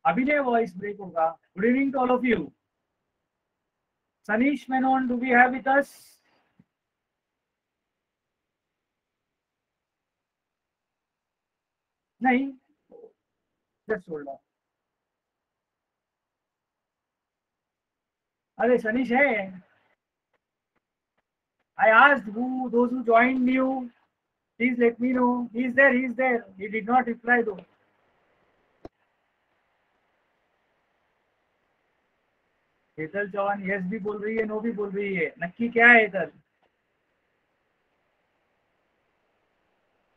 अभिनय voice break होगा. Good evening to all of you. Sanish Menon, do we have with us? नहीं, just hold on. अरे सनीश है. I asked those who joined new. Please let me know. He's there. He's there. He did not reply though. Hetal Chauhan yes भी बोल रही है, no भी बोल रही है. नक्की क्या है Hetal?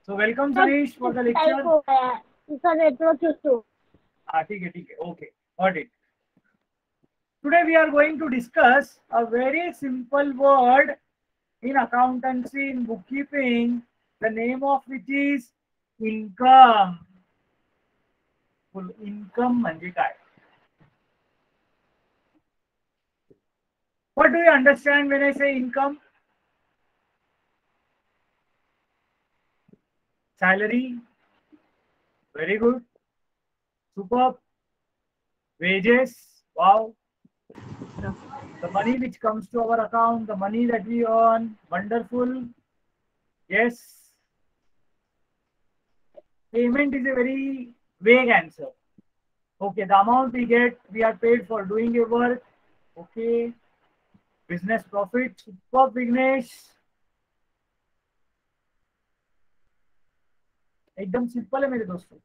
So welcome Sanish for the lecture. इसका नेटवर्क इशू. हाँ ठीक है. Okay, got it. Today we are going to discuss a very simple word in accountancy, in bookkeeping, the name of which is income. Income म्हणजे काय? What do you understand when I say income? Salary. Very good. Superb. Wages. Wow. The money which comes to our account, the money that we earn. Wonderful. Yes. Payment is a very vague answer. Okay, the amount we get, we are paid for doing a work. Okay. Business profit. Superb, Vignesh. एकदम simple है मेरे दोस्तों.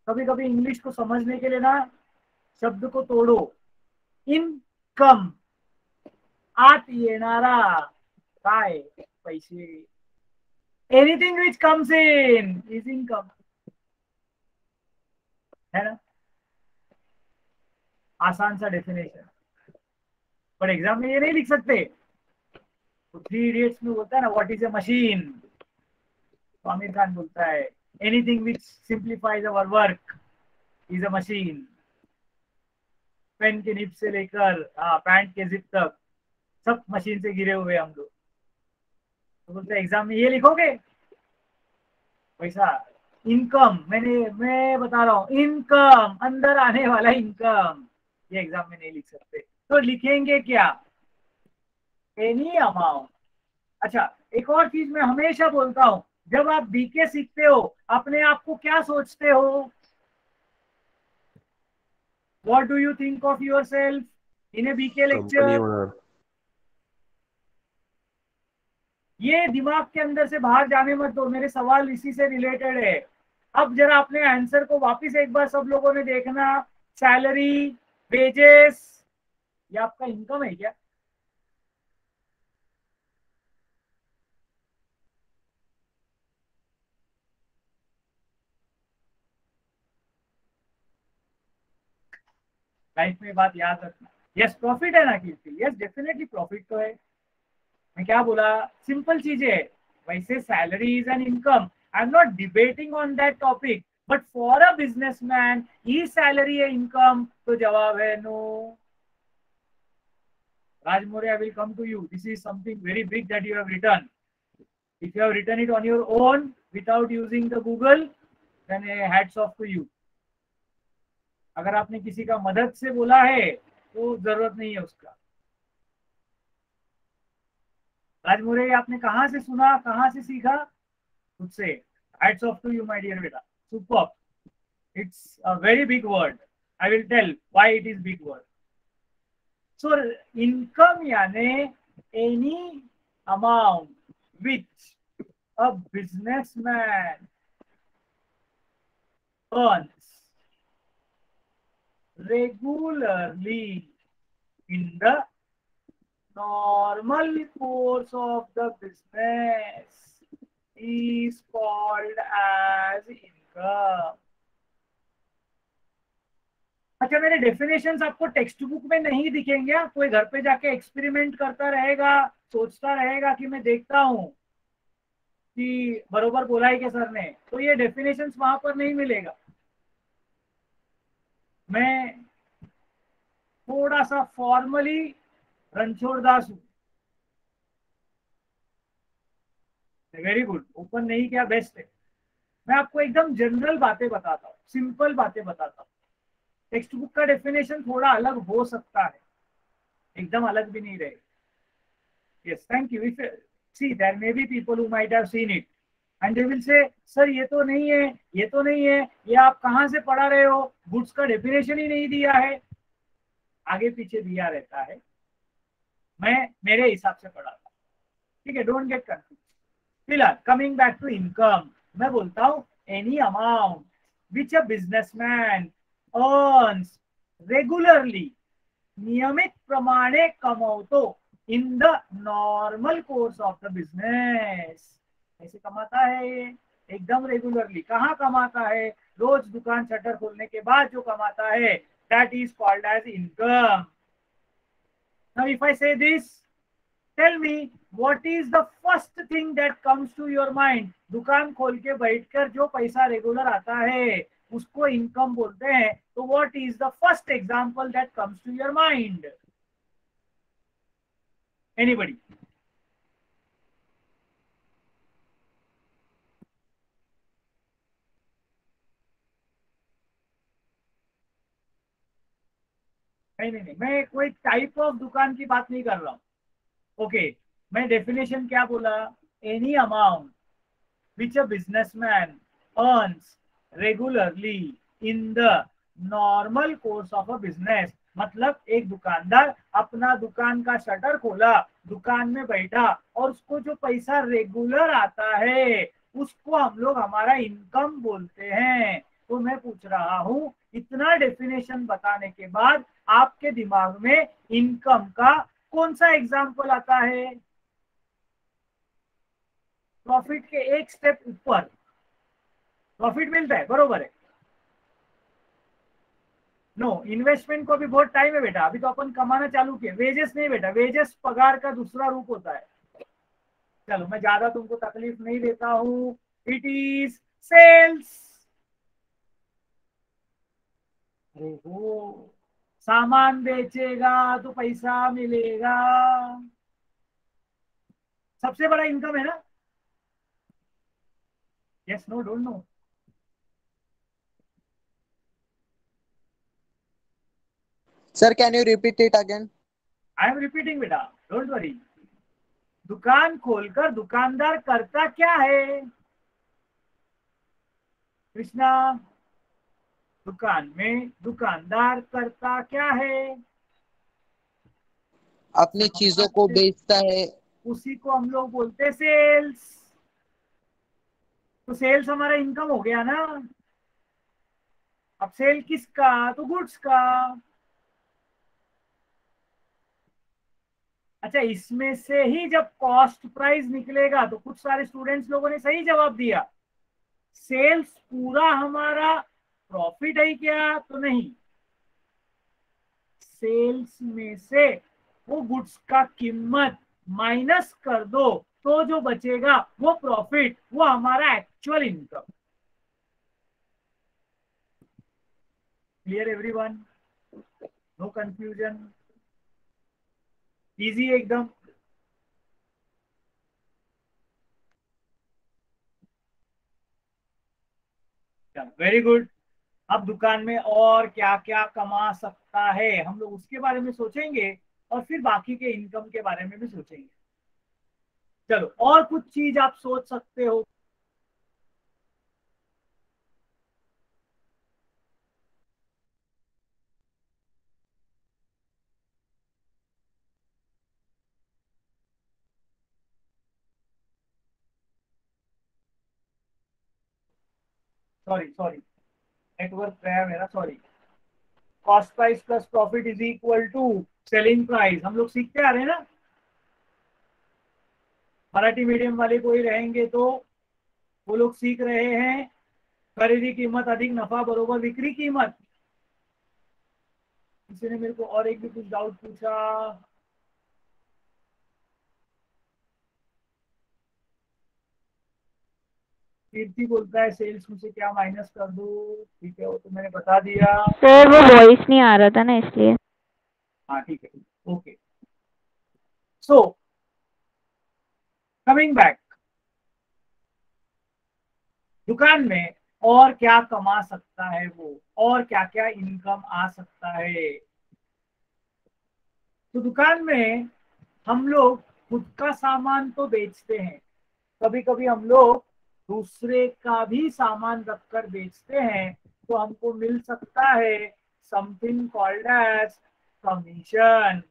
कभी कभी English को समझने के लिए ना शब्द को तोड़ो. इनकम, आत येणारा काय पैसे. Anything which comes in is income, है ना. आसान सा डेफिनेशन, पर एग्जाम में ये नहीं लिख सकते. तो 3 इडियट्स में बोलता है ना व्हाट इज ए मशीन, तो आमिर खान बोलता है anything which simplifies our work is a machine. Pen के निब से लेकर पैंट के जिप तक सब मशीन से गिरे हुए हम लोग. तो बोलते एग्जाम में ये लिखोगे पैसा. इनकम, मैं बता रहा हूँ, इनकम अंदर आने वाला इनकम, ये एग्जाम में नहीं लिख सकते. तो लिखेंगे क्या? Any amount. अच्छा, एक और चीज मैं हमेशा बोलता हूँ, जब आप बीके सीखते हो अपने आप को क्या सोचते हो? What do you think of yourself in a BK lecture? ये दिमाग के अंदर से बाहर जाने मत दो, मेरे सवाल इसी से रिलेटेड है. अब जरा अपने आंसर को वापस एक बार सब लोगों ने देखना. सैलरी, वेजेस, ये आपका इनकम है क्या? लाइफ में बात याद रखना. यस प्रॉफिट है ना कीर्ति, यस डेफिनेटली प्रॉफिट तो है. मैं क्या बोला, सिंपल चीजें है. वैसे salary is an income, I am not debating on that topic, but for a businessman E salary है इनकम? तो जवाब है no. Raj More, I will come to you. This is something very big that you have written. If you have written it on your own without using the Google, then hats off to you. अगर आपने किसी का मदद से बोला है तो जरूरत नहीं है उसका. राज मोरे, आपने कहाँ से सुना, कहाँ से सीखा? खुद से. Hats off to you, my dear beta. Superb. It's a very big word. I will tell why it is big word. So income यानी any amount which a businessman earns regularly in the normal course of the business is called as income. अच्छा, मेरे definitions आपको text book में नहीं दिखेंगे. कोई घर पे जाके एक्सपेरिमेंट करता रहेगा, सोचता रहेगा कि मैं देखता हूँ कि बरोबर बोला है क्या सर ने, तो ये डेफिनेशंस वहां पर नहीं मिलेगा. मैं थोड़ा सा फॉर्मली रणछोड़ दास हूँ. Very good. ओपन नहीं किया, बेस्ट है. मैं आपको एकदम जनरल बातें बताता हूँ, सिंपल बातें बताता हूँ. टेक्स्ट बुक का डेफिनेशन थोड़ा अलग हो सकता है, एकदम अलग भी नहीं रहे. Yes, thank you. If see, there may be people who might have seen it, and they will say, sir ये तो नहीं है, ये तो नहीं है, ये आप कहाँ से पढ़ा रहे हो, गुड्स का डेफिनेशन ही नहीं दिया है. आगे पीछे दिया रहता है, मैं मेरे हिसाब से पढ़ा था. ठीक है, डोंट गेट कंफ्यूज. फिलहाल कमिंग बैक टू इनकम, मैं बोलता हूँ any amount which a businessman earns regularly, नियमित प्रमाणे कमावतो in the normal course of the business. ऐसे कमाता है ये एकदम रेगुलरली. कहाँ कमाता है? रोज दुकान शटर खोलने के बाद जो कमाता है, that is called as income. Now if I say this, tell me what is the first thing that comes to your mind. दुकान खोल के बैठकर जो पैसा रेगुलर आता है उसको इनकम बोलते हैं. तो what is the first example that comes to your mind? Anybody? नहीं, मैं कोई टाइप ऑफ दुकान की बात नहीं कर रहा हूँ. ओके, मैं डेफिनेशन क्या बोला? Any amount which a businessman earns regularly in the normal course of a business. मतलब एक दुकानदार अपना दुकान का शटर खोला, दुकान में बैठा, और उसको जो पैसा रेगुलर आता है उसको हम लोग हमारा इनकम बोलते हैं. तो मैं पूछ रहा हूँ, इतना डेफिनेशन बताने के बाद आपके दिमाग में इनकम का कौन सा एग्जाम्पल आता है? प्रॉफिट के एक स्टेप ऊपर प्रॉफिट मिलता है, बरोबर है. नो, इन्वेस्टमेंट को भी बहुत टाइम है बेटा, अभी तो अपन कमाना चालू किए. वेजेस नहीं बेटा, वेजेस पगार का दूसरा रूप होता है. चलो, मैं ज्यादा तुमको तकलीफ नहीं देता हूँ. It is sales. अरे हो, सामान बेचेगा तो पैसा मिलेगा, सबसे बड़ा इनकम है ना. Yes, no, don't know? Sir, can you repeat it again? I am repeating बेटा, डोंट वरी. दुकान खोलकर दुकानदार करता क्या है कृष्णा? दुकान में दुकानदार करता क्या है? अपनी चीजों को बेचता है. उसी को हम लोग बोलते हैं सेल्स. तो सेल्स हमारा इनकम हो गया ना. अब सेल किसका? तो गुड्स का. अच्छा, इसमें से ही जब कॉस्ट प्राइस निकलेगा तो कुछ सारे स्टूडेंट्स लोगों ने सही जवाब दिया. सेल्स पूरा हमारा प्रॉफिट है क्या? तो नहीं. सेल्स में से वो गुड्स का कीमत माइनस कर दो तो जो बचेगा वो प्रॉफिट, वो हमारा actual income. Clear everyone? No confusion? Easy एकदम. Very good. अब दुकान में और क्या क्या कमा सकता है हम लोग उसके बारे में सोचेंगे, और फिर बाकी के इनकम के बारे में भी सोचेंगे. चलो, और कुछ चीज आप सोच सकते हो? सॉरी सॉरी, नेटवर्क गया मेरा, sorry. Cost price plus profit is equal to selling price. हम लोग सीखते आ रहे हैं ना. मराठी मीडियम वाले कोई रहेंगे तो वो लोग सीख रहे हैं. खरीदी कीमत अधिक नफा बरोबर बिक्री कीमत. किसी ने मेरे को और एक भी कुछ डाउट पूछा? कीर्ति बोलता है सेल्स में से क्या माइनस कर दूं? ठीक है, वो तो मैंने बता दिया. सर वो वॉइस नहीं आ रहा था ना इसलिए. हाँ ठीक है, ओके. सो कमिंग बैक, दुकान में और क्या कमा सकता है वो, और क्या क्या इनकम आ सकता है। तो दुकान में हम लोग खुद का सामान तो बेचते हैं, कभी कभी हम लोग दूसरे का भी सामान रखकर बेचते हैं, तो हमको मिल सकता है समथिंग कॉल्ड एज कमीशन।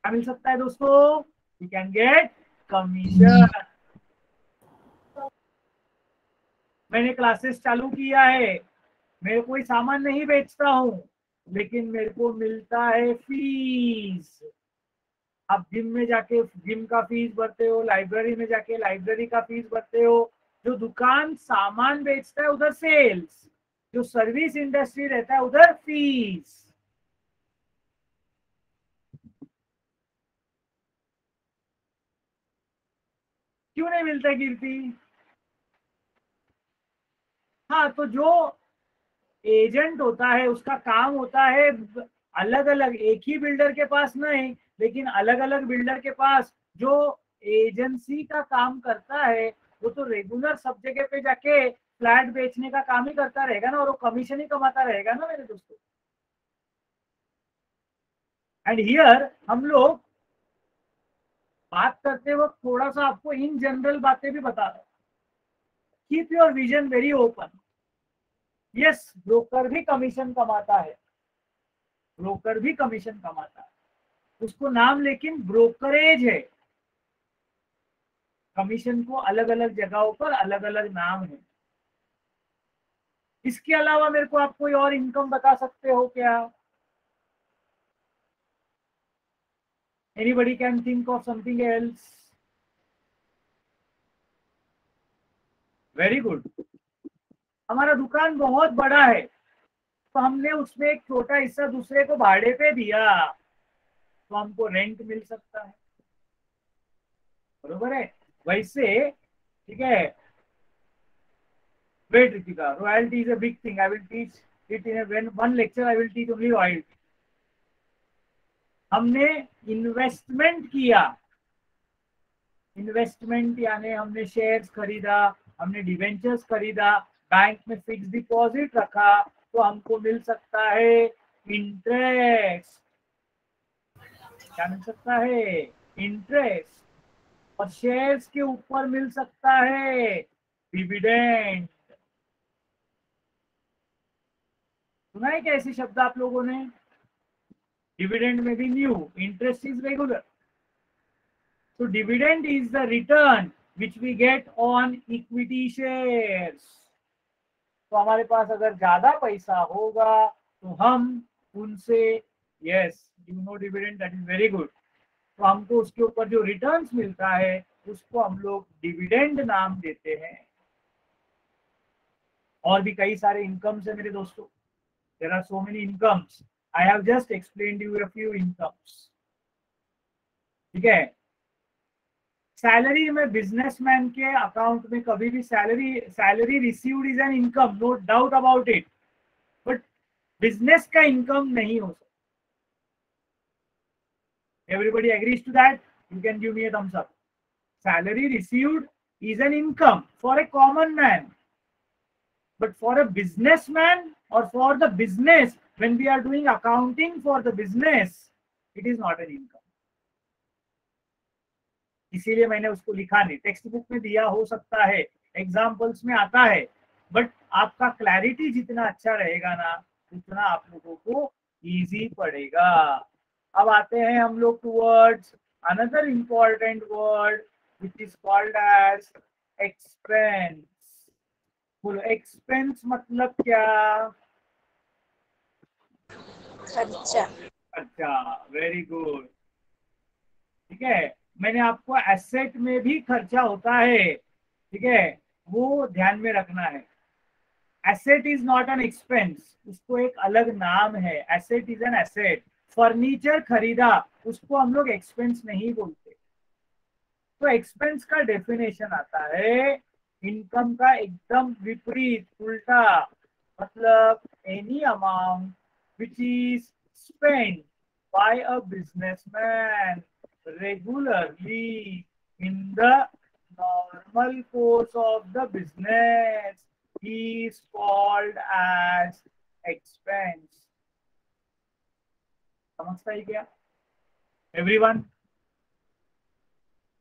क्या मिल सकता है दोस्तों? You can get commission. मैंने क्लासेस चालू किया है, मैं कोई सामान नहीं बेचता हूँ, लेकिन मेरे को मिलता है फीस। आप जिम में जाके जिम का फीस भरते हो, लाइब्रेरी में जाके लाइब्रेरी का फीस भरते हो। जो दुकान सामान बेचता है उधर सेल्स, जो सर्विस इंडस्ट्री रहता है उधर फीस। क्यों नहीं मिलता कीर्ति? हाँ, तो जो एजेंट होता है उसका काम होता है अलग अलग, एक ही बिल्डर के पास नहीं, लेकिन अलग अलग बिल्डर के पास जो एजेंसी का काम करता है, वो तो रेगुलर सब जगह पे जाके फ्लैट बेचने का काम ही करता रहेगा ना, और वो कमीशन ही कमाता रहेगा ना मेरे दोस्तों। एंड हियर हम लोग बात करते वक्त थोड़ा सा आपको इन जनरल बातें भी बता रहे। Keep your vision very open. Yes, broker भी कमीशन कमाता है, ब्रोकर भी कमीशन कमाता है, उसको नाम लेकिन ब्रोकरेज है। कमीशन को अलग अलग जगहों पर अलग अलग नाम है। इसके अलावा मेरे को आप कोई और इनकम बता सकते हो क्या? Anybody can think of something else? Very good. हमारा दुकान बहुत बड़ा है, तो हमने उसमें एक छोटा हिस्सा दूसरे को भाड़े पे दिया, तो हमको रेंट मिल सकता है, बरोबर है? वैसे ठीक है, wait Ritika, royalty is a big thing, I will teach it in one lecture, I will teach only royalty. हमने इन्वेस्टमेंट किया, इन्वेस्टमेंट यानी हमने शेयर्स खरीदा, हमने डिवेंचर्स खरीदा, बैंक में फिक्स डिपॉजिट रखा, तो हमको मिल सकता है इंटरेस्ट। क्या मिल सकता है? इंटरेस्ट। और शेयर्स के ऊपर मिल सकता है डिविडेंड। सुना है क्या ऐसे शब्द आप लोगों ने? डिविडेंड में भी new, interest is regular. So dividend is the return which we get on equity shares. तो हमारे पास अगर ज्यादा पैसा होगा तो हम उनसे, yes you know dividend, that is very good, तो हमको उसके ऊपर जो रिटर्न्स मिलता है उसको हम लोग डिविडेंड नाम देते हैं। और भी कई सारे इनकम्स है मेरे दोस्तों, there are so many incomes, I have just explained you a few incomes. ठीक है, सैलरी में बिजनेसमैन के अकाउंट में कभी भी salary received is an income, no doubt about it, but business का इनकम नहीं हो सकता। Everybody agrees to that? You can give me a thumbs up. Salary received is an income for a common man, but for a businessman or for the business, when we are doing accounting for the business, it is not an income. इसीलिए मैंने उसको लिखा नहीं, text book में दिया हो सकता है, एग्जाम्पल्स में आता है, बट आपका क्लैरिटी जितना अच्छा रहेगा ना, उतना आप लोगों को इजी पड़ेगा। अब आते हैं हम लोग towards another important word which is called as expense. बोलो, एक्सपेंस मतलब क्या? खर्चा। अच्छा, वेरी गुड। ठीक है, मैंने आपको एसेट में भी खर्चा होता है, ठीक है, वो ध्यान में रखना है। Asset is not an expense, उसको एक अलग नाम है, asset is an asset. Furniture खरीदा, उसको हम लोग एक्सपेंस नहीं बोलते। तो एक्सपेंस का डेफिनेशन आता है इनकम का एकदम विपरीत, उल्टा, मतलब any amount which is spend by a businessman regularly in the normal normal course of the business is called as expense. समझता ही क्या एवरीवन?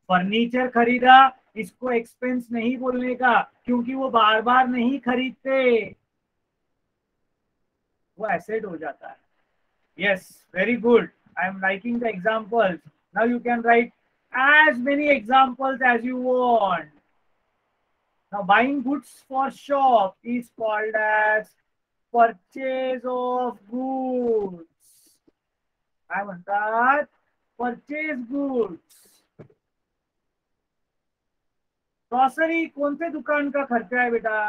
फर्नीचर खरीदा, इसको एक्सपेंस नहीं बोलने का, क्योंकि वो बार बार नहीं खरीदते, वो एसेट हो जाता है. Yes, very good. I am liking the examples. Now you can write as many examples as you want. Now buying goods for shop is called as purchase of goods. I want that purchase goods. Grocery कौन से दुकान का खर्चा है बेटा?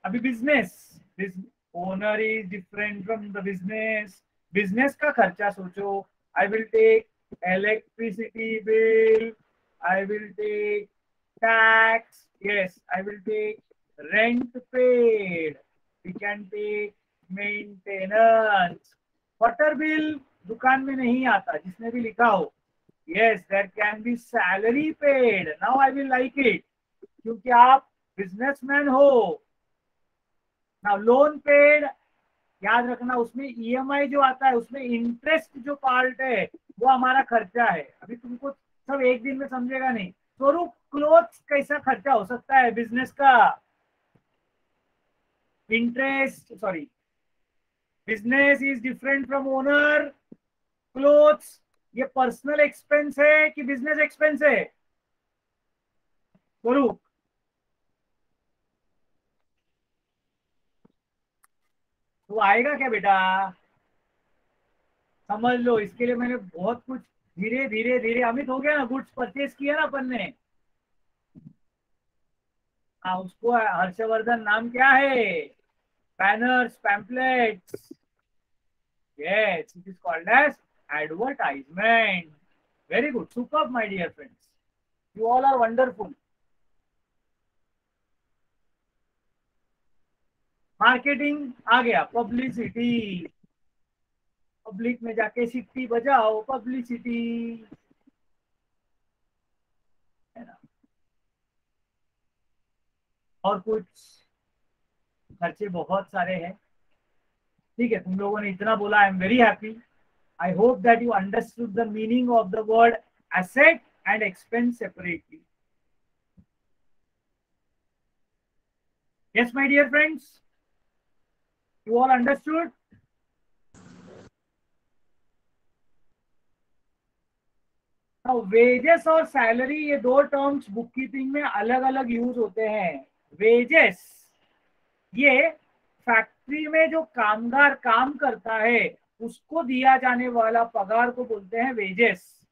अभी business, owner is different from the business. Business का खर्चा सोचो. I will take electricity bill, I will take tax, yes, I will take rent paid, we can take maintenance. Water bill दुकान में नहीं आता, जिसने भी लिखा हो. Yes, there can be salary paid. Now I will like it, क्योंकि आप बिजनेसमैन हो. Now loan paid, याद रखना उसमें ईएमआई जो आता है, उसमें इंटरेस्ट जो पार्ट है वो हमारा खर्चा है. अभी तुमको सब एक दिन में समझेगा नहीं. स्वरूप, क्लोथ्स कैसा खर्चा हो सकता है बिजनेस का? Interest, sorry, business is different from owner. Clothes ये पर्सनल एक्सपेंस है कि बिजनेस एक्सपेंस है? स्वरूप, तो आएगा क्या बेटा? समझ लो. इसके लिए मैंने बहुत कुछ धीरे धीरे धीरे. अमित हो गया ना? गुड्स परचेज किया ना अपन ने. हाँ, उसको हर्षवर्धन नाम क्या है? Banners, pamphlets. Yes, it is called as advertisement. Very good, superb my dear friends, you all are wonderful. Marketing आ गया. पब्लिसिटी, पब्लिक में जाके सिटी बजाओ, पब्लिसिटी है ना. और कुछ खर्चे बहुत सारे हैं. ठीक है, तुम लोगों ने इतना बोला, I am very happy. I hope that you understood the meaning of the word asset and expense separately. Yes my dear friends, you all understood? Wages और सैलरी, ये दो टर्म्स बुक कीपिंग में अलग अलग यूज होते हैं. Wages ये factory में जो कामगार काम करता है उसको दिया जाने वाला पगार को बोलते हैं वेजेस.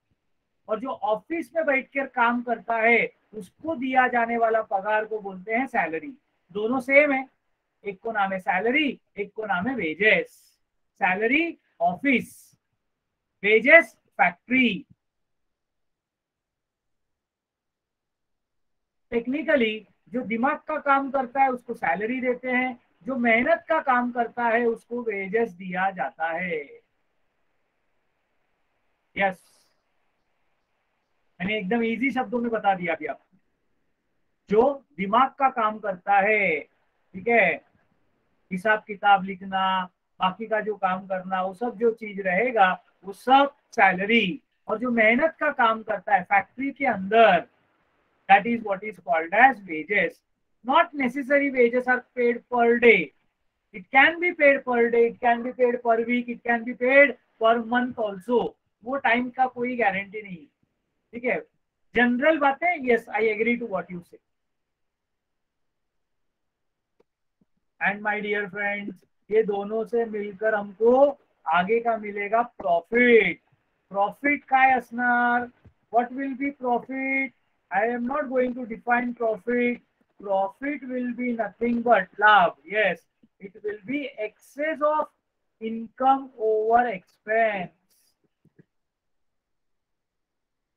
और जो ऑफिस में बैठकर काम करता है उसको दिया जाने वाला पगार को बोलते हैं सैलरी. दोनों सेम है. एक को नाम है सैलरी, एक को नाम है wages. Salary office, wages factory. Technically जो दिमाग का काम करता है उसको सैलरी देते हैं, जो मेहनत का काम करता है उसको वेजेस दिया जाता है. यस, मैंने एकदम इजी शब्दों में बता दिया अभी आपको. जो दिमाग का काम करता है, ठीक है, हिसाब किताब लिखना, बाकी का जो काम करना, वो सब जो चीज रहेगा वो सब सैलरी. और जो मेहनत का काम करता है फैक्ट्री के अंदर, that is what is called as wages. Not necessary wages are paid per day. It can be paid per day, it can be paid per week, it can be paid per month also. वो time का कोई guarantee नहीं. ठीक है, general बातें. Yes, I agree to what you say. And my dear friends, ये दोनों से मिलकर हमको आगे का मिलेगा प्रॉफिट. प्रॉफिट काय असणार? What will be profit? I am not going to define profit. Profit will be nothing but लाभ. Yes, it will be excess of income over expense.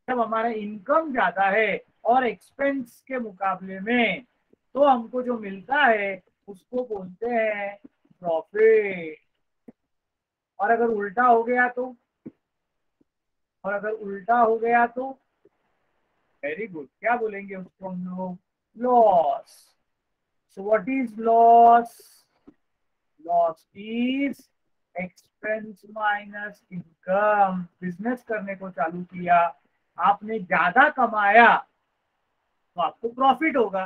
जब हमारा इनकम ज्यादा है और एक्सपेंस के मुकाबले में, तो हमको जो मिलता है उसको बोलते हैं प्रॉफिट. और अगर उल्टा हो गया तो, वेरी गुड. क्या बोलेंगे उसको हम लोग? Loss. So what is loss? Loss is expense minus income. Business करने को चालू किया, आपने ज्यादा कमाया तो आपको प्रॉफिट होगा,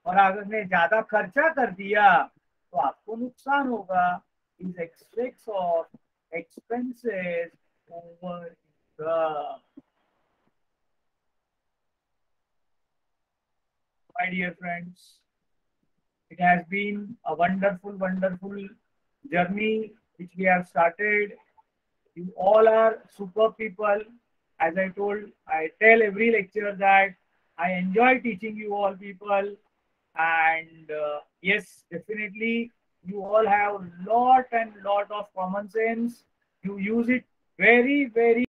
और अगर ने ज्यादा खर्चा कर दिया तो आपको नुकसान होगा. Is expect of expenses over income. My dear friends, it has been a wonderful, wonderful journey which we have started. You all are super people. As I told, I tell every lecture that I enjoy teaching you all people. And yes, definitely, you all have lot and lot of common sense. You use it very, very